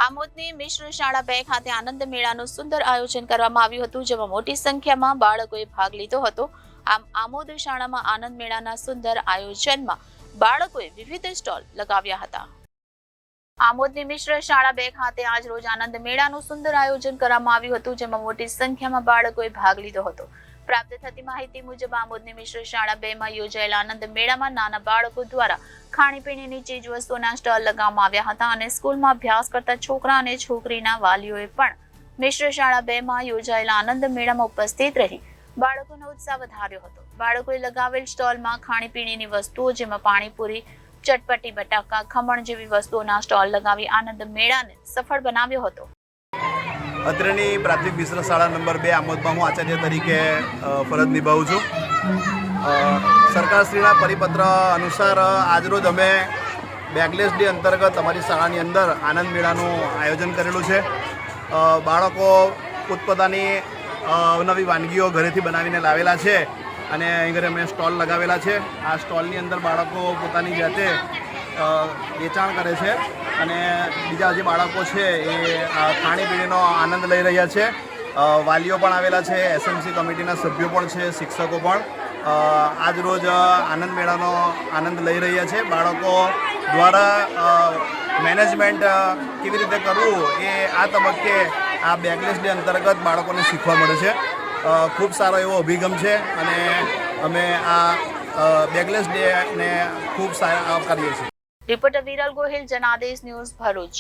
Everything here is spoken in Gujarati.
આમોદની મિશ્ર શાળા 2 ખાતે આનંદ મેળાનું સુંદર આયોજન કરવામાં આવ્યું હતું, જેમાં મોટી સંખ્યામાં બાળકોએ ભાગ લીધો હતો। આમ આમોદ શાળામાં આનંદ મેળાના સુંદર આયોજનમાં બાળકોએ વિવિધ સ્ટોલ લગાવ્યા હતા। આમોદની મિશ્ર શાળા 2 ખાતે આજ રોજ આનંદ મેળાનું સુંદર આયોજન કરવામાં આવ્યું હતું, જેમાં મોટી સંખ્યામાં બાળકોએ ભાગ લીધો હતો। પ્રાપ્ત થતી માહિતી મુજબ આમોદની મિશ્ર શાળા 2 માં યોજાયેલા આનંદ મેળામાં નાના બાળકો દ્વારા ખાણીપીણીની ચીજ વસ્તુઓના સ્ટોલ લગાવવામાં આવ્યા હતા અને સ્કૂલમાં અભ્યાસ કરતા છોકરા અને છોકરીના વાલીઓએ પણ મિશ્ર શાળા 2 માં યોજાયેલા આનંદ મેળામાં ઉપસ્થિત રહી બાળકોનો ઉત્સાહ વધાર્યો હતો। બાળકોએ લગાવેલ સ્ટોલમાં ખાણીપીણીની વસ્તુઓ જેમાં પાણીપુરી, ચટપટી, બટાકા, ખમણ જેવી વસ્તુઓના સ્ટોલ લગાવી આનંદ મેળાને સફળ બનાવ્યો હતો। અત્રેની પ્રાથમિક મિશ્ર શાળા નંબર 2 આમોદમાં હું આચાર્ય તરીકે ફરજ નિભાવું છું। સરકારશ્રીના પરિપત્ર અનુસાર આજરોજ અમે બેગલેસ ડે અંતર્ગત અમારી શાળાની અંદર આનંદ મેળાનું આયોજન કરેલું છે। બાળકો પોતપોતાની નવી વાનગીઓ ઘરેથી બનાવીને લાવેલા છે અને અહીં ઘરે અમે સ્ટોલ લગાવેલા છે। આ સ્ટોલની અંદર બાળકો પોતાની જાતે વેચાણ કરે છે અને બીજા જે બાળકો છે એ ખાણીપીણીનો આનંદ લઈ રહ્યા છે। વાલીઓ પણ આવેલા છે, એસએમસી કમિટીના સભ્યો પણ છે, શિક્ષકો પણ આજ રોજ આનંદ મેળાનો આનંદ લઈ રહ્યા છે। બાળકો દ્વારા મેનેજમેન્ટ કેવી રીતે કરવું એ આ તબક્કે આ બેગલેસ ડે અંતર્ગત બાળકોને શીખવા મળે છે। ખૂબ સારો એવો અભિગમ છે અને અમે આ બેગલેસ ડેને ખૂબ સારા આવકારીએ છીએ। Reporter Viral Gohil, Janadesh news, Bharuch.